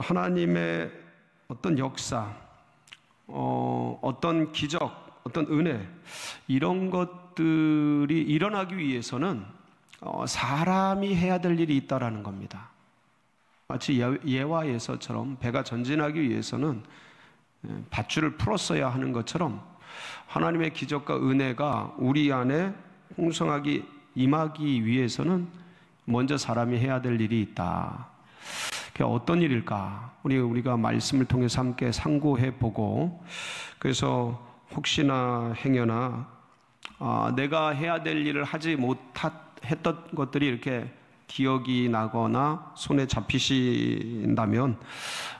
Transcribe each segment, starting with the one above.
하나님의 어떤 역사, 어떤 기적, 어떤 은혜, 이런 것들이 일어나기 위해서는 사람이 해야 될 일이 있다라는 겁니다. 마치 예화에서처럼 배가 전진하기 위해서는 밧줄을 풀었어야 하는 것처럼 하나님의 기적과 은혜가 우리 안에 풍성하게 임하기 위해서는 먼저 사람이 해야 될 일이 있다. 그게 어떤 일일까? 우리가 말씀을 통해서 함께 상고해 보고, 그래서 혹시나 행여나 내가 해야 될 일을 하지 못했던 것들이 이렇게 기억이 나거나 손에 잡히신다면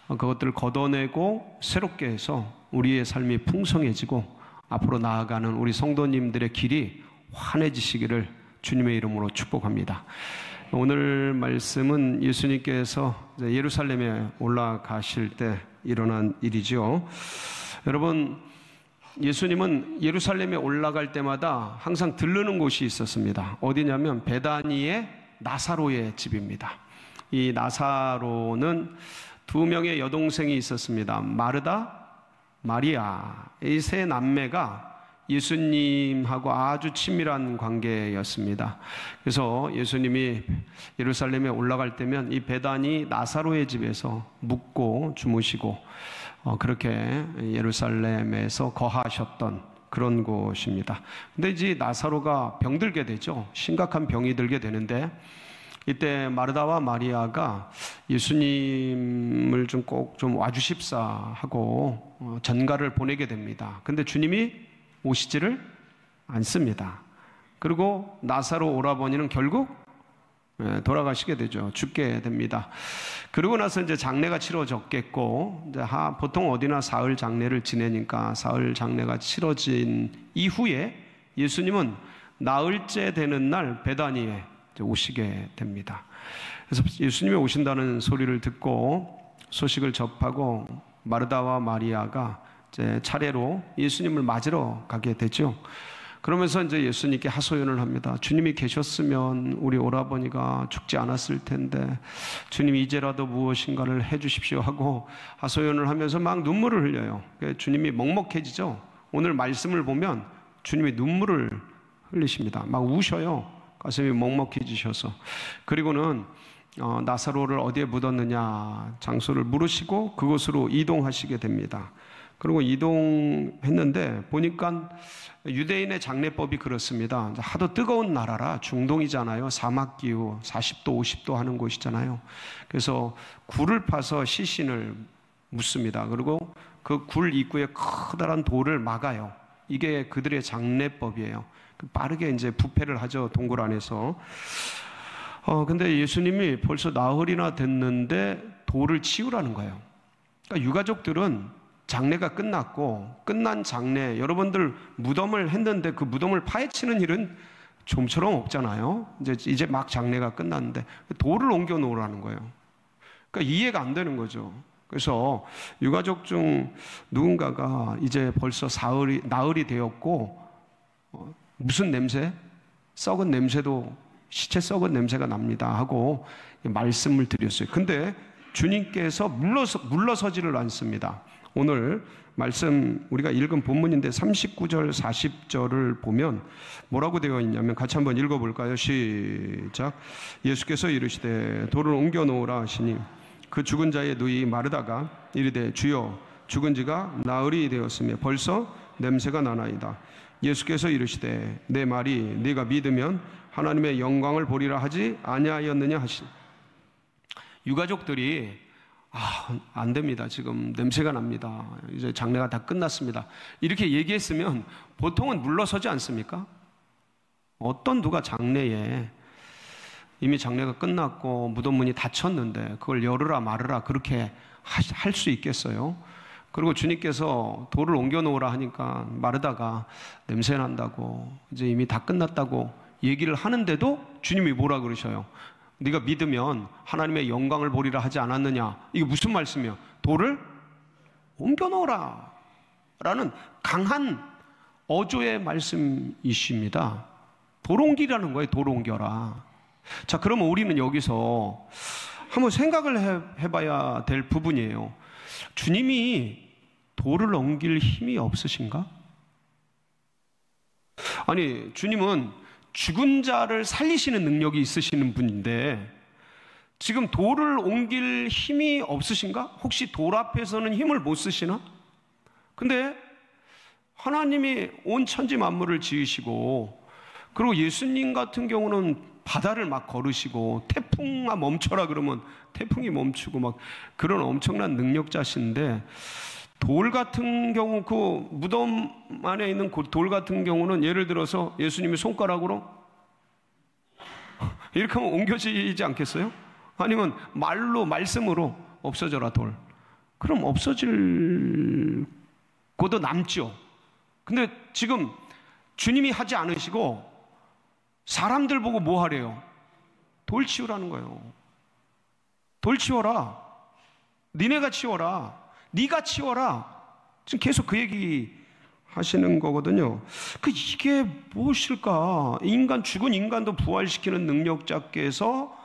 그것들을 걷어내고 새롭게 해서 우리의 삶이 풍성해지고 앞으로 나아가는 우리 성도님들의 길이 환해지시기를 주님의 이름으로 축복합니다. 오늘 말씀은 예수님께서 예루살렘에 올라가실 때 일어난 일이죠. 여러분, 예수님은 예루살렘에 올라갈 때마다 항상 들르는 곳이 있었습니다. 어디냐면 베다니의 나사로의 집입니다. 이 나사로는 두 명의 여동생이 있었습니다. 마르다, 마리아. 이 세 남매가 예수님하고 아주 친밀한 관계였습니다. 그래서 예수님이 예루살렘에 올라갈 때면 이 베다니 나사로의 집에서 묵고 주무시고 그렇게 예루살렘에서 거하셨던 그런 곳입니다. 근데 이제 나사로가 병들게 되죠. 심각한 병이 들게 되는데 이때 마르다와 마리아가 예수님을 꼭 좀 와주십사 하고 전가를 보내게 됩니다. 근데 주님이 오시지를 않습니다. 그리고 나사로 오라버니는 결국 돌아가시게 되죠. 죽게 됩니다. 그러고 나서 이제 장례가 치러졌겠고, 이제 보통 어디나 사흘 장례를 지내니까 사흘 장례가 치러진 이후에 예수님은 나흘째 되는 날 베다니에 오시게 됩니다. 그래서 예수님이 오신다는 소리를 듣고 소식을 접하고 마르다와 마리아가 이제 차례로 예수님을 맞으러 가게 되죠. 그러면서 이제 예수님께 하소연을 합니다. 주님이 계셨으면 우리 오라버니가 죽지 않았을 텐데 주님이 이제라도 무엇인가를 해주십시오 하고 하소연을 하면서 막 눈물을 흘려요. 주님이 먹먹해지죠. 오늘 말씀을 보면 주님이 눈물을 흘리십니다. 막 우셔요. 가슴이 먹먹해지셔서. 그리고는 나사로를 어디에 묻었느냐 장소를 물으시고 그곳으로 이동하시게 됩니다. 그리고 이동했는데 보니까 유대인의 장례법이 그렇습니다. 하도 뜨거운 나라라 중동이잖아요. 사막기후 40도 50도 하는 곳이잖아요. 그래서 굴을 파서 시신을 묻습니다. 그리고 그 굴 입구에 커다란 돌을 막아요. 이게 그들의 장례법이에요. 빠르게 이제 부패를 하죠. 동굴 안에서. 근데 예수님이 벌써 나흘이나 됐는데 돌을 치우라는 거예요. 그러니까 유가족들은 장례가 끝났고 끝난 장례, 여러분들 무덤을 했는데 그 무덤을 파헤치는 일은 좀처럼 없잖아요. 이제 막 장례가 끝났는데 돌을 옮겨 놓으라는 거예요. 그러니까 이해가 안 되는 거죠. 그래서 유가족 중 누군가가 이제 벌써 나흘이 되었고 무슨 냄새? 썩은 냄새도 시체 썩은 냄새가 납니다 하고 말씀을 드렸어요. 근데 주님께서 물러서지를 않습니다. 오늘 말씀 우리가 읽은 본문인데 39절 40절을 보면 뭐라고 되어 있냐면 같이 한번 읽어볼까요? 시작. 예수께서 이르시되 돌을 옮겨 놓으라 하시니 그 죽은 자의 누이 마르다가 이르되 주여 죽은 지가 나흘이 되었으며 벌써 냄새가 나나이다. 예수께서 이르시되 내 말이 네가 믿으면 하나님의 영광을 보리라 하지 아니하였느냐 하시니. 유가족들이 안 됩니다. 지금 냄새가 납니다. 이제 장례가 다 끝났습니다. 이렇게 얘기했으면 보통은 물러서지 않습니까? 어떤 누가 장례에 이미 장례가 끝났고 무덤 문이 닫혔는데 그걸 열으라 말으라 그렇게 할 수 있겠어요? 그리고 주님께서 돌을 옮겨 놓으라 하니까 마르다가 냄새 난다고 이제 이미 다 끝났다고 얘기를 하는데도 주님이 뭐라 그러셔요? 네가 믿으면 하나님의 영광을 보리라 하지 않았느냐? 이게 무슨 말씀이에요? 돌을 옮겨 놓으라 라는 강한 어조의 말씀이십니다. 돌 옮기라는 거예요. 돌 옮겨라. 자, 그러면 우리는 여기서 한번 생각을 해봐야 될 부분이에요. 주님이 돌을 옮길 힘이 없으신가? 아니, 주님은 죽은 자를 살리시는 능력이 있으시는 분인데 지금 돌을 옮길 힘이 없으신가? 혹시 돌 앞에서는 힘을 못 쓰시나? 근데 하나님이 온 천지 만물을 지으시고, 그리고 예수님 같은 경우는 바다를 막 걸으시고 태풍아 멈춰라 그러면 태풍이 멈추고 막 그런 엄청난 능력자신데, 돌 같은 경우, 그 무덤 안에 있는 그 돌 같은 경우는 예를 들어서 예수님이 손가락으로 이렇게 하면 옮겨지지 않겠어요? 아니면 말씀으로 없어져라 돌, 그럼 없어질 것도 남죠. 근데 지금 주님이 하지 않으시고 사람들 보고 뭐 하래요? 돌 치우라는 거예요. 돌 치워라, 니네가 치워라, 네가 치워라. 지금 계속 그 얘기 하시는 거거든요. 이게 무엇일까? 죽은 인간도 부활시키는 능력자께서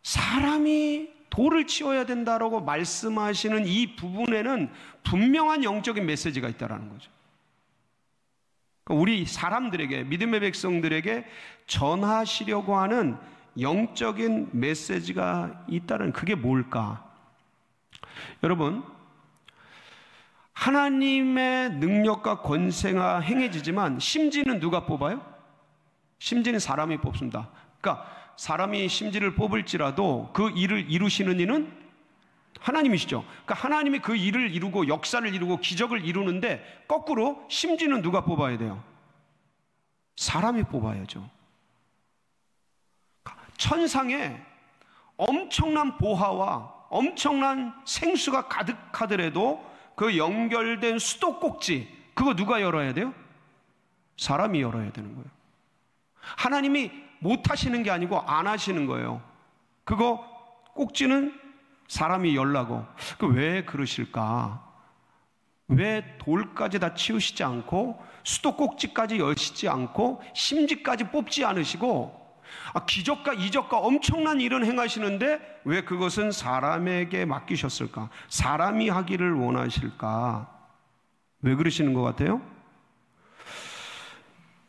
사람이 돌을 치워야 된다라고 말씀하시는 이 부분에는 분명한 영적인 메시지가 있다는 거죠. 우리 사람들에게, 믿음의 백성들에게 전하시려고 하는 영적인 메시지가 있다는, 그게 뭘까? 여러분, 하나님의 능력과 권세가 행해지지만 심지는 누가 뽑아요? 심지는 사람이 뽑습니다. 그러니까 사람이 심지를 뽑을지라도 그 일을 이루시는 이는 하나님이시죠. 그러니까 하나님이 그 일을 이루고 역사를 이루고 기적을 이루는데 거꾸로 심지는 누가 뽑아야 돼요? 사람이 뽑아야죠. 천상에 엄청난 보화와 엄청난 생수가 가득하더라도 그 연결된 수도꼭지, 그거 누가 열어야 돼요? 사람이 열어야 되는 거예요. 하나님이 못 하시는 게 아니고 안 하시는 거예요. 그거 꼭지는 사람이 열라고. 왜 그러실까? 왜 돌까지 다 치우시지 않고 수도꼭지까지 여시지 않고 심지까지 뽑지 않으시고 기적과 이적과 엄청난 일은 행하시는데 왜 그것은 사람에게 맡기셨을까? 사람이 하기를 원하실까? 왜 그러시는 것 같아요?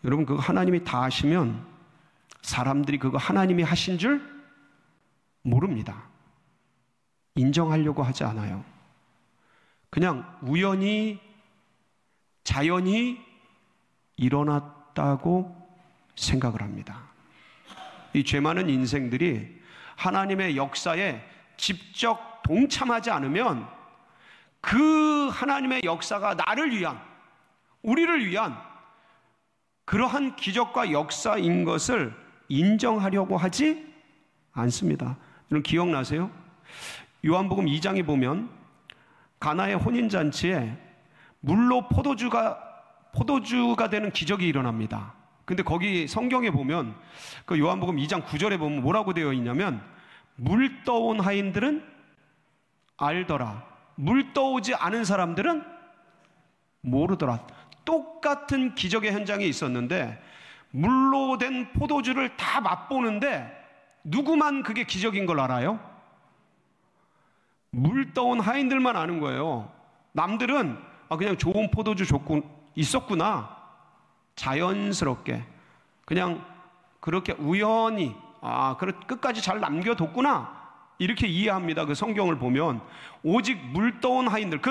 여러분, 그거 하나님이 다 하시면 사람들이 그거 하나님이 하신 줄 모릅니다. 인정하려고 하지 않아요. 그냥 우연히, 자연히 일어났다고 생각을 합니다. 이 죄 많은 인생들이 하나님의 역사에 직접 동참하지 않으면 그 하나님의 역사가 나를 위한, 우리를 위한 그러한 기적과 역사인 것을 인정하려고 하지 않습니다. 여러분 기억나세요? 요한복음 2장에 보면 가나의 혼인잔치에 물로 포도주가 되는 기적이 일어납니다. 근데 거기 성경에 보면 그 요한복음 2장 9절에 보면 뭐라고 되어 있냐면 물 떠온 하인들은 알더라, 물 떠오지 않은 사람들은 모르더라. 똑같은 기적의 현장이 있었는데 물로 된 포도주를 다 맛보는데 누구만 그게 기적인 걸 알아요? 물 떠온 하인들만 아는 거예요. 남들은 그냥 좋은 포도주 있었구나, 자연스럽게 그냥 그렇게 우연히 끝까지 잘 남겨뒀구나 이렇게 이해합니다. 그 성경을 보면 오직 물 떠온 하인들,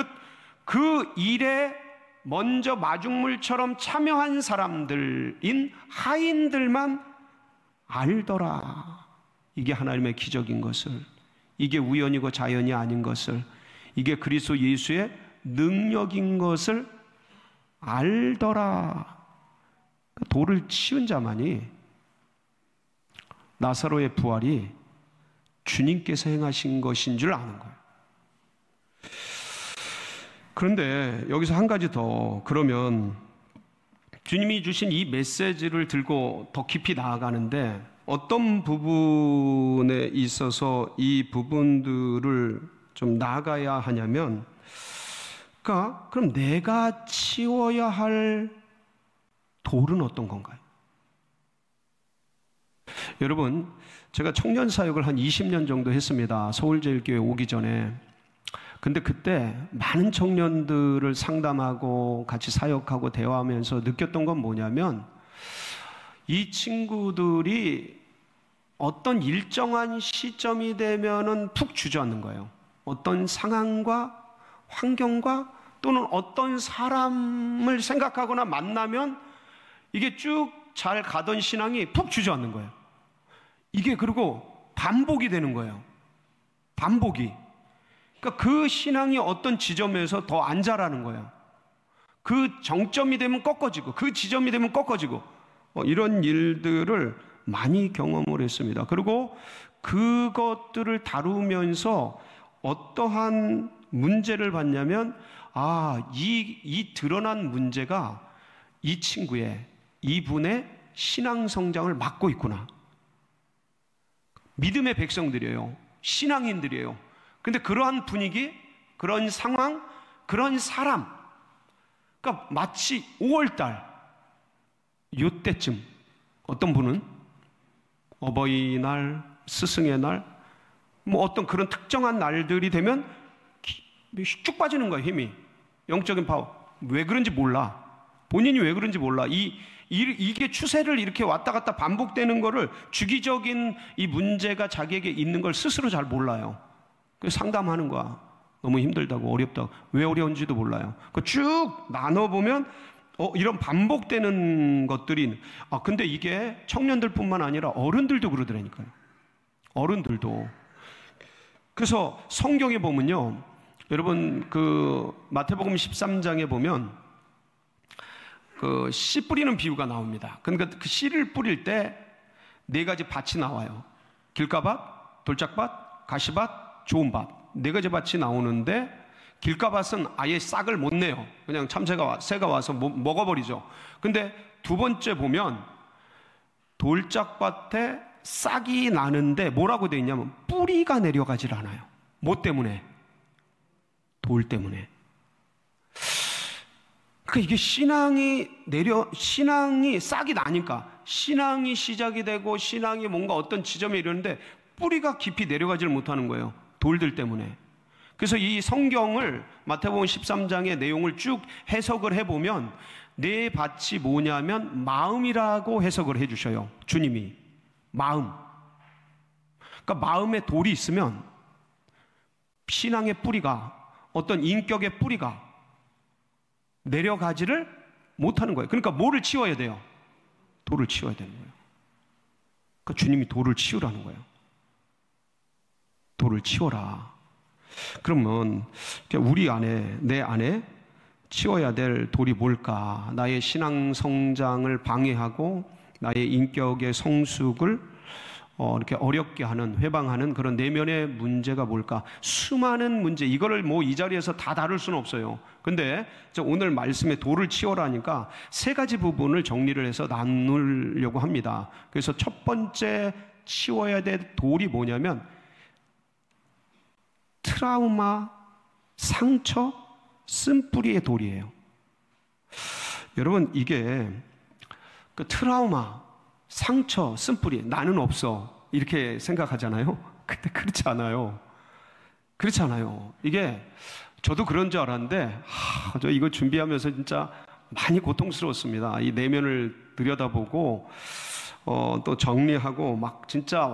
그 일에 먼저 마중물처럼 참여한 사람들인 하인들만 알더라. 이게 하나님의 기적인 것을, 이게 우연이고 자연이 아닌 것을, 이게 그리스도 예수의 능력인 것을 알더라. 돌을 치운 자만이, 나사로의 부활이 주님께서 행하신 것인 줄 아는 거예요. 그런데 여기서 한 가지 더, 그러면 주님이 주신 이 메시지를 들고 더 깊이 나아가는데 어떤 부분에 있어서 이 부분들을 좀 나아가야 하냐면, 그럼 내가 치워야 할 돌은 어떤 건가요? 여러분, 제가 청년 사역을 한 20년 정도 했습니다. 서울제일교회 오기 전에. 근데 그때 많은 청년들을 상담하고 같이 사역하고 대화하면서 느꼈던 건 뭐냐면, 이 친구들이 어떤 일정한 시점이 되면은 푹 주저앉는 거예요. 어떤 상황과 환경과 또는 어떤 사람을 생각하거나 만나면 이게 쭉 잘 가던 신앙이 푹 주저앉는 거예요. 이게 그리고 반복이 되는 거예요. 반복이. 그러니까 그 신앙이 어떤 지점에서 더 안 자라는 거예요. 그 정점이 되면 꺾어지고 그 지점이 되면 꺾어지고 이런 일들을 많이 경험을 했습니다. 그리고 그것들을 다루면서 어떠한 문제를 봤냐면, 이 드러난 문제가 이 친구의, 이분의 신앙 성장을 막고 있구나. 믿음의 백성들이에요. 신앙인들이에요. 근데 그러한 분위기, 그런 상황, 그런 사람, 그러니까 마치 5월달 요때쯤 어떤 분은 어버이날, 스승의 날, 뭐 어떤 그런 특정한 날들이 되면 쭉 빠지는 거예요. 힘이, 영적인 파워. 왜 그런지 몰라. 본인이 왜 그런지 몰라. 이게 추세를 이렇게 왔다 갔다 반복되는 거를, 주기적인 이 문제가 자기에게 있는 걸 스스로 잘 몰라요. 그래서 상담하는 거야. 너무 힘들다고, 어렵다고. 왜 어려운지도 몰라요. 쭉 나눠보면 이런 반복되는 것들이, 근데 이게 청년들뿐만 아니라 어른들도 그러더라니까요. 어른들도. 그래서 성경에 보면요, 여러분 그 마태복음 13장에 보면 그 씨 뿌리는 비유가 나옵니다. 그러니까 그 씨를 뿌릴 때 4가지 밭이 나와요. 길가밭, 돌짝밭, 가시밭, 좋은 밭. 4가지 밭이 나오는데, 길가밭은 아예 싹을 못 내요. 그냥 새가 와서 먹어버리죠. 근데 두 번째 보면 돌짝밭에 싹이 나는데 뭐라고 되어 있냐면 뿌리가 내려가질 않아요. 뭐 때문에? 돌 때문에. 그러니까 이게 신앙이 싹이 나니까, 신앙이 시작이 되고 신앙이 뭔가 어떤 지점에 이르는데 뿌리가 깊이 내려가지를 못하는 거예요. 돌들 때문에. 그래서 이 성경을, 마태복음 13장의 내용을 쭉 해석을 해보면 내 밭이 뭐냐면 마음이라고 해석을 해주셔요. 주님이. 마음. 그러니까 마음에 돌이 있으면 신앙의 뿌리가, 어떤 인격의 뿌리가 내려가지를 못하는 거예요. 그러니까 뭐를 치워야 돼요? 돌을 치워야 되는 거예요. 그러니까 주님이 돌을 치우라는 거예요. 돌을 치워라. 그러면 우리 안에, 내 안에 치워야 될 돌이 뭘까? 나의 신앙 성장을 방해하고 나의 인격의 성숙을 이렇게 어렵게 하는, 회방하는 그런 내면의 문제가 뭘까? 수많은 문제, 이거를 뭐 이 자리에서 다 다룰 수는 없어요. 근데 오늘 말씀에 돌을 치워라니까 3가지 부분을 정리를 해서 나누려고 합니다. 그래서 첫 번째 치워야 될 돌이 뭐냐면 트라우마, 상처, 쓴뿌리의 돌이에요. 여러분, 이게 그 트라우마, 상처, 쓴뿌리, 나는 없어, 이렇게 생각하잖아요. 근데 그렇지 않아요. 그렇지 않아요. 이게 저도 그런 줄 알았는데, 저 이거 준비하면서 진짜 많이 고통스러웠습니다. 이 내면을 들여다보고 또 정리하고 막 진짜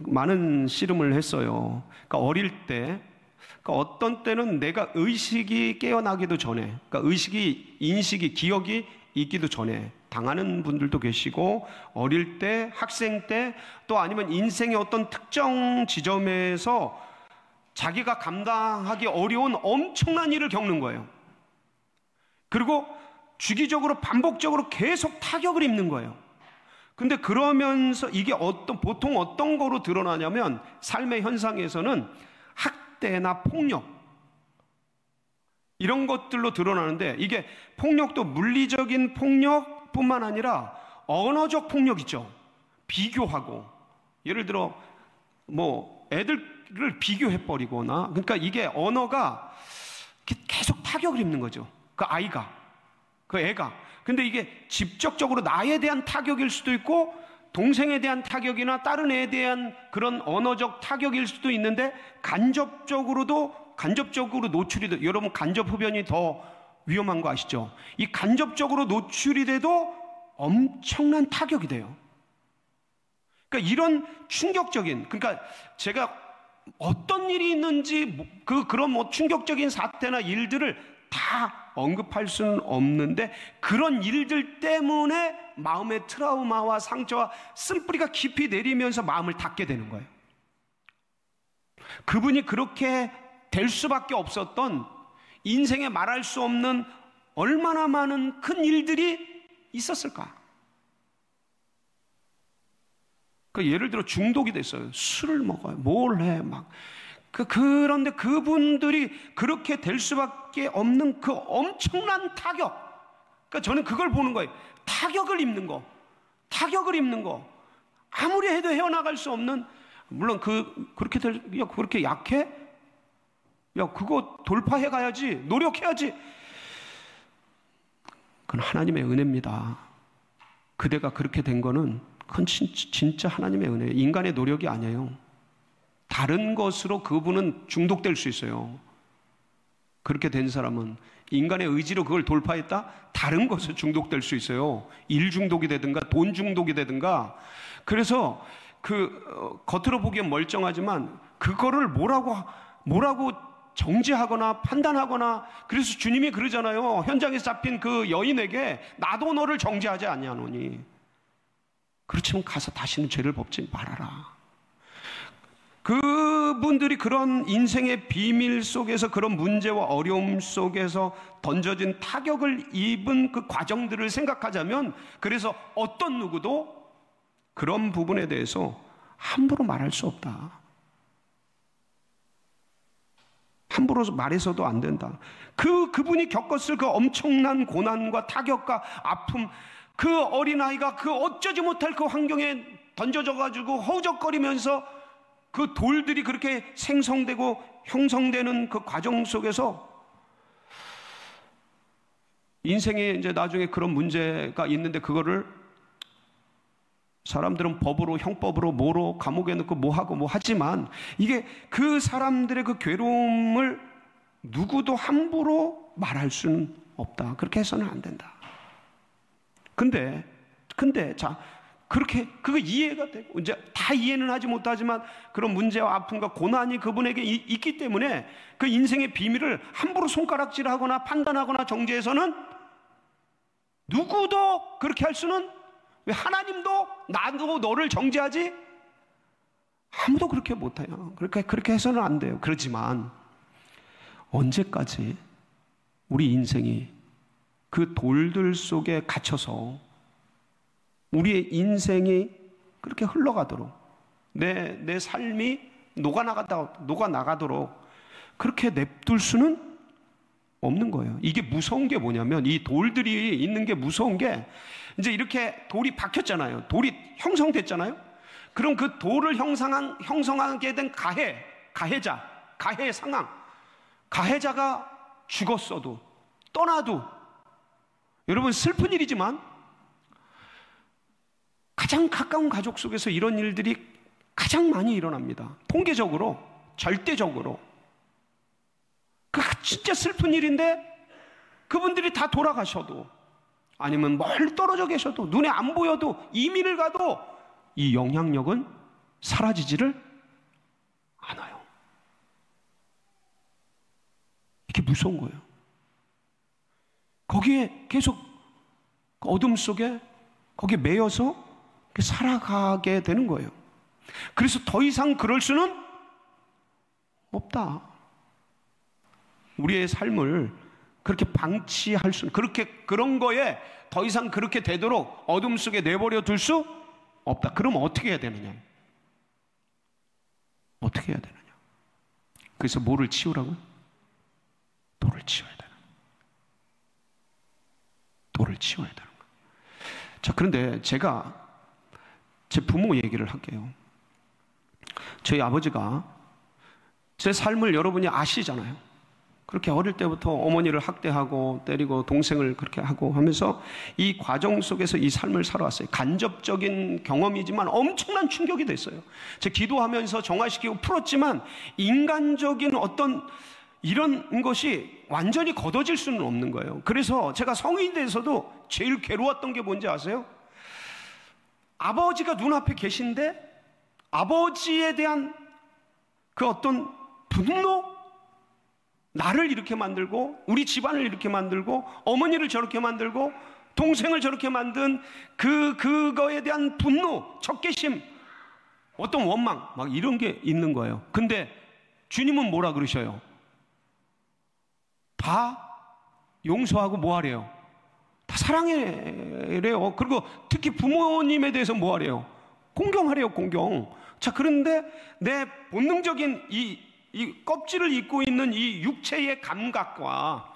많은 씨름을 했어요. 그러니까 어릴 때, 그러니까 어떤 때는 내가 의식이 깨어나기도 전에, 그러니까 의식이, 인식이, 기억이 있기도 전에 당하는 분들도 계시고, 어릴 때, 학생 때, 또 아니면 인생의 어떤 특정 지점에서 자기가 감당하기 어려운 엄청난 일을 겪는 거예요. 그리고 주기적으로 반복적으로 계속 타격을 입는 거예요. 근데 그러면서 이게 보통 어떤 거로 드러나냐면, 삶의 현상에서는 학대나 폭력, 이런 것들로 드러나는데, 이게 폭력도 물리적인 폭력뿐만 아니라 언어적 폭력이죠. 비교하고, 예를 들어 뭐 애들을 비교해버리거나, 그러니까 이게 언어가 계속 타격을 입는 거죠. 그 아이가, 그 애가. 근데 이게 직접적으로 나에 대한 타격일 수도 있고, 동생에 대한 타격이나 다른 애에 대한 그런 언어적 타격일 수도 있는데, 간접적으로 노출이 돼. 여러분, 간접 흡연이 더 위험한 거 아시죠? 이 간접적으로 노출이 돼도 엄청난 타격이 돼요. 그러니까 이런 충격적인, 그러니까 제가 어떤 일이 있는지 그런 뭐 충격적인 사태나 일들을 다 언급할 수는 없는데, 그런 일들 때문에 마음의 트라우마와 상처와 쓴뿌리가 깊이 내리면서 마음을 닫게 되는 거예요. 그분이 그렇게 될 수밖에 없었던 인생에 말할 수 없는 얼마나 많은 큰 일들이 있었을까? 그 예를 들어 중독이 됐어요. 술을 먹어요. 뭘 해? 막. 그런데 그분들이 그렇게 될 수밖에 없는 그 엄청난 타격. 그러니까 저는 그걸 보는 거예요. 타격을 입는 거. 아무리 해도 헤어나갈 수 없는, 물론 그렇게 약해? 야, 그거 돌파해 가야지. 노력해야지. 그건 하나님의 은혜입니다. 그대가 그렇게 된 거는 그건 진짜 하나님의 은혜예요. 인간의 노력이 아니에요. 다른 것으로 그분은 중독될 수 있어요. 그렇게 된 사람은 인간의 의지로 그걸 돌파했다? 다른 것에 중독될 수 있어요. 일 중독이 되든가 돈 중독이 되든가. 그래서 겉으로 보기엔 멀쩡하지만 그거를 뭐라고 정죄하거나 판단하거나. 그래서 주님이 그러잖아요. 현장에서 잡힌 그 여인에게 나도 너를 정죄하지 아니하노니. 그렇지만 가서 다시는 죄를 범지 말아라. 그분들이 그런 인생의 비밀 속에서, 그런 문제와 어려움 속에서 던져진 타격을 입은 그 과정들을 생각하자면, 그래서 어떤 누구도 그런 부분에 대해서 함부로 말할 수 없다. 함부로 말해서도 안 된다. 그분이 겪었을 그 엄청난 고난과 타격과 아픔, 그 어린아이가 그 어쩌지 못할 그 환경에 던져져가지고 허우적거리면서 그 돌들이 그렇게 생성되고 형성되는 그 과정 속에서 인생에 이제 나중에 그런 문제가 있는데, 그거를 사람들은 법으로, 형법으로, 뭐로 감옥에 넣고 뭐 하지만, 이게 그 사람들의 그 괴로움을 누구도 함부로 말할 수는 없다. 그렇게 해서는 안 된다. 근데 자, 그렇게 그거 이해가 되고, 이제 다 이해는 하지 못하지만 그런 문제와 아픔과 고난이 그분에게 있기 때문에 그 인생의 비밀을 함부로 손가락질하거나 판단하거나 정죄해서는 누구도 그렇게 할 수는, 왜 하나님도 나도 너를 정죄하지? 아무도 그렇게 못해요. 그렇게 해서는 안 돼요. 그렇지만 언제까지 우리 인생이 그 돌들 속에 갇혀서 우리의 인생이 그렇게 흘러가도록, 내 삶이 녹아나가도록 그렇게 냅둘 수는 없는 거예요. 이게 무서운 게 뭐냐면, 이 돌들이 있는 게 무서운 게, 이제 이렇게 돌이 박혔잖아요. 돌이 형성됐잖아요. 그럼 그 돌을 형성하게 된 가해의 상황, 가해자가 죽었어도 떠나도, 여러분 슬픈 일이지만 가장 가까운 가족 속에서 이런 일들이 가장 많이 일어납니다. 통계적으로, 절대적으로. 그 진짜 슬픈 일인데 그분들이 다 돌아가셔도, 아니면 멀리 떨어져 계셔도, 눈에 안 보여도, 이민을 가도 이 영향력은 사라지지를 않아요. 이게 무서운 거예요. 거기에 계속 어둠 속에 거기에 매여서 살아가게 되는 거예요. 그래서 더 이상 그럴 수는 없다. 우리의 삶을 그렇게 방치할 수는, 그런 거에 더 이상 그렇게 되도록 어둠 속에 내버려 둘 수 없다. 그럼 어떻게 해야 되느냐? 어떻게 해야 되느냐? 그래서 뭐를 치우라고요? 돌을 치워야 되는 거예요. 돌을 치워야 되는 거예요. 자, 그런데 제가 제 부모 얘기를 할게요. 저희 아버지가 제 삶을 여러분이 아시잖아요. 그렇게 어릴 때부터 어머니를 학대하고 때리고 동생을 그렇게 하고 하면서 이 과정 속에서 이 삶을 살아왔어요. 간접적인 경험이지만 엄청난 충격이 됐어요. 제가 기도하면서 정화시키고 풀었지만 인간적인 어떤 이런 것이 완전히 걷어질 수는 없는 거예요. 그래서 제가 성인이 돼서도 제일 괴로웠던 게 뭔지 아세요? 아버지가 눈앞에 계신데 아버지에 대한 그 어떤 분노? 나를 이렇게 만들고 우리 집안을 이렇게 만들고 어머니를 저렇게 만들고 동생을 저렇게 만든 그거에 대한 분노, 적개심, 어떤 원망 막 이런 게 있는 거예요. 근데 주님은 뭐라 그러셔요? 다 용서하고 뭐 하래요? 다 사랑해래요. 그리고 특히 부모님에 대해서 뭐 하래요? 공경하래요. 공경. 자, 그런데 내 본능적인 이 껍질을 입고 있는 이 육체의 감각과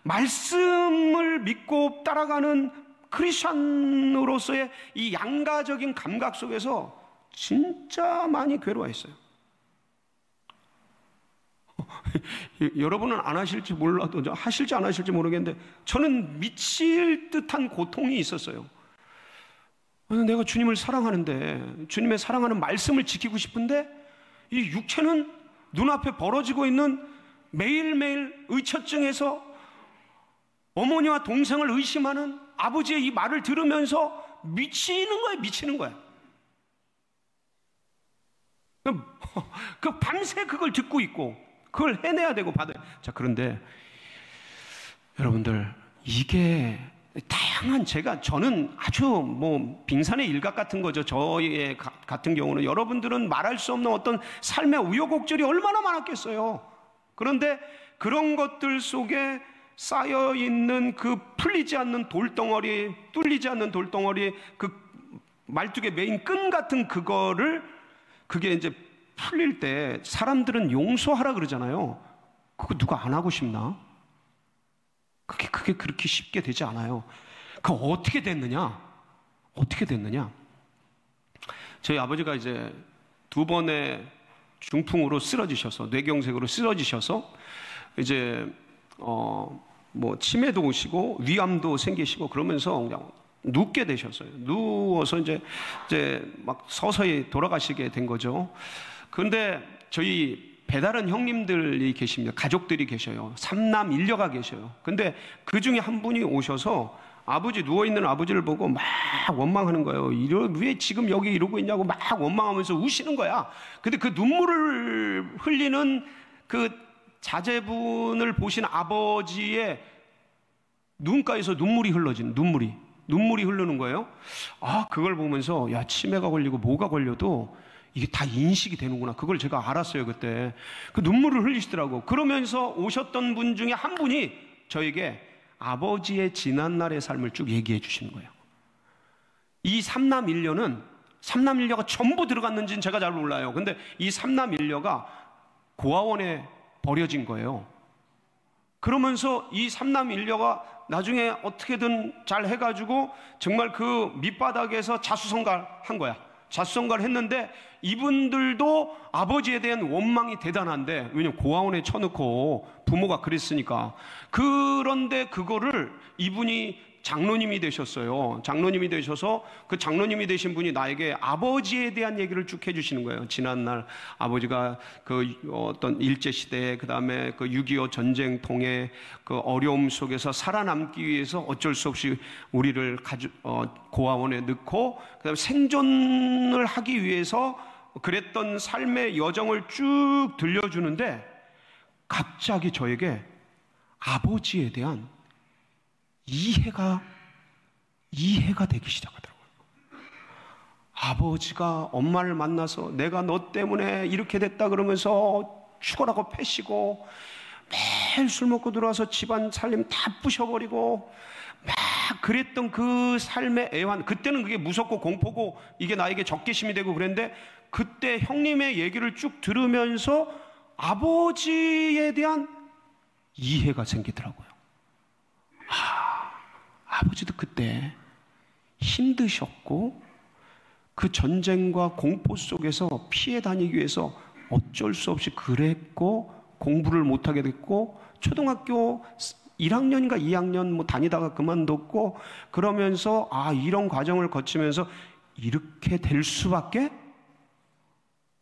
말씀을 믿고 따라가는 크리스천으로서의 이 양가적인 감각 속에서 진짜 많이 괴로워했어요. 여러분은 안 하실지 몰라도 하실지 안 하실지 모르겠는데 저는 미칠 듯한 고통이 있었어요. 내가 주님을 사랑하는데 주님의 사랑하는 말씀을 지키고 싶은데 이 육체는 눈앞에 벌어지고 있는 매일매일 의처증에서 어머니와 동생을 의심하는 아버지의 이 말을 들으면서 미치는 거예요. 미치는 거예요. 그 밤새 그걸 듣고 있고 그걸 해내야 되고 받아야. 자, 그런데 여러분들 이게 다양한 저는 아주 뭐 빙산의 일각 같은 거죠. 저의 같은 경우는 여러분들은 말할 수 없는 어떤 삶의 우여곡절이 얼마나 많았겠어요. 그런데 그런 것들 속에 쌓여 있는 그 풀리지 않는 돌덩어리, 뚫리지 않는 돌덩어리, 그 말뚝의 메인 끈 같은 그게 이제 풀릴 때 사람들은 용서하라 그러잖아요. 그거 누가 안 하고 싶나? 그게 그렇게 쉽게 되지 않아요. 그 어떻게 됐느냐? 어떻게 됐느냐? 저희 아버지가 이제 2번의 중풍으로 쓰러지셔서 뇌경색으로 쓰러지셔서 이제 뭐 치매도 오시고 위암도 생기시고 그러면서 그냥 눕게 되셨어요. 누워서 이제 막 서서히 돌아가시게 된 거죠. 그런데 저희 배다른 형님들이 계십니다. 가족들이 계셔요. 3남 1녀가 계셔요. 근데 그 중에 한 분이 오셔서 아버지, 누워있는 아버지를 보고 막 원망하는 거예요. 왜 지금 여기 이러고 있냐고 막 원망하면서 우시는 거야. 근데 그 눈물을 흘리는 그 자제분을 보신 아버지의 눈가에서 눈물이 흐르는 거예요. 아, 그걸 보면서 야, 치매가 걸리고 뭐가 걸려도 이게 다 인식이 되는구나. 그걸 제가 알았어요, 그때. 그 눈물을 흘리시더라고. 그러면서 오셨던 분 중에 한 분이 저에게 아버지의 지난날의 삶을 쭉 얘기해 주시는 거예요. 이 3남 1녀가 전부 들어갔는지는 제가 잘 몰라요. 근데 이 3남 1녀가 고아원에 버려진 거예요. 그러면서 이 3남 1녀가 나중에 어떻게든 잘 해가지고 정말 그 밑바닥에서 자수성가한 거야. 자수성가를 했는데 이분들도 아버지에 대한 원망이 대단한데, 왜냐면 고아원에 쳐놓고 부모가 그랬으니까. 그런데 그거를 이분이 장로님이 되셨어요. 장로님이 되셔서 그 장로님이 되신 분이 나에게 아버지에 대한 얘기를 쭉 해주시는 거예요. 지난날 아버지가 그 어떤 일제시대, 그 다음에 그 6.25 전쟁통의 그 어려움 속에서 살아남기 위해서 어쩔 수 없이 우리를 고아원에 넣고 그 다음에 생존을 하기 위해서 그랬던 삶의 여정을 쭉 들려주는데 갑자기 저에게 아버지에 대한 이해가 되기 시작하더라고요. 아버지가 엄마를 만나서 내가 너 때문에 이렇게 됐다 그러면서 죽어라고 패시고 매일 술 먹고 들어와서 집안 살림 다 부셔버리고 막 그랬던 그 삶의 애환, 그때는 그게 무섭고 공포고 이게 나에게 적개심이 되고 그랬는데 그때 형님의 얘기를 쭉 들으면서 아버지에 대한 이해가 생기더라고요. 아버지도 그때 힘드셨고 그 전쟁과 공포 속에서 피해 다니기 위해서 어쩔 수 없이 그랬고 공부를 못하게 됐고 초등학교 1학년인가 2학년 뭐 다니다가 그만뒀고 그러면서 이런 과정을 거치면서 이렇게 될 수밖에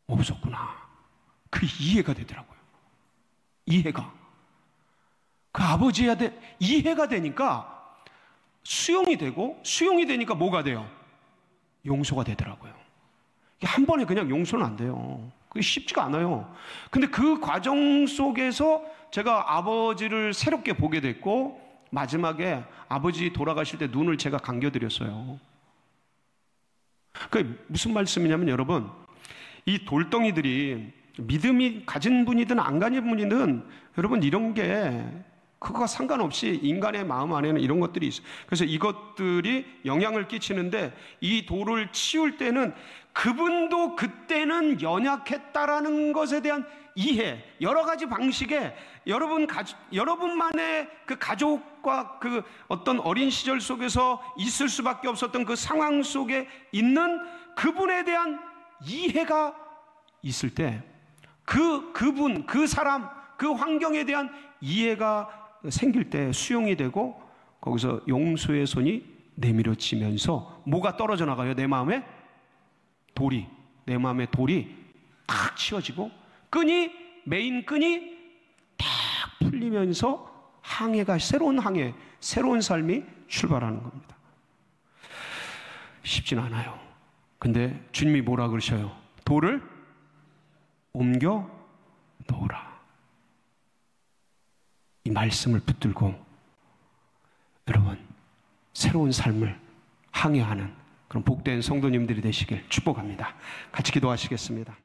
없었구나. 그 이해가 되더라고요. 이해가. 그 아버지한테 이해가 되니까 수용이 되고 수용이 되니까 뭐가 돼요? 용서가 되더라고요. 한 번에 그냥 용서는 안 돼요. 그게 쉽지가 않아요. 근데 그 과정 속에서 제가 아버지를 새롭게 보게 됐고 마지막에 아버지 돌아가실 때 눈을 제가 감겨드렸어요. 그게 무슨 말씀이냐면 여러분, 이 돌덩이들이 믿음이 가진 분이든 안 가진 분이든 여러분 이런 게 그거와 상관없이 인간의 마음 안에는 이런 것들이 있어요. 그래서 이것들이 영향을 끼치는데 이 돌을 치울 때는 그분도 그때는 연약했다라는 것에 대한 이해, 여러 가지 방식의 여러분만의 그 가족과 그 어떤 어린 시절 속에서 있을 수밖에 없었던 그 상황 속에 있는 그분에 대한 이해가 있을 때 그분, 그 사람, 그 환경에 대한 이해가 생길 때 수용이 되고 거기서 용서의 손이 내밀어지면서 뭐가 떨어져 나가요? 내 마음에 돌이, 내 마음에 돌이 탁 치워지고 메인 끈이 탁 풀리면서 새로운 항해, 새로운 삶이 출발하는 겁니다. 쉽진 않아요. 근데 주님이 뭐라 그러셔요? 돌을 옮겨 놓으라. 이 말씀을 붙들고 여러분 새로운 삶을 항해하는 그런 복된 성도님들이 되시길 축복합니다. 같이 기도하시겠습니다.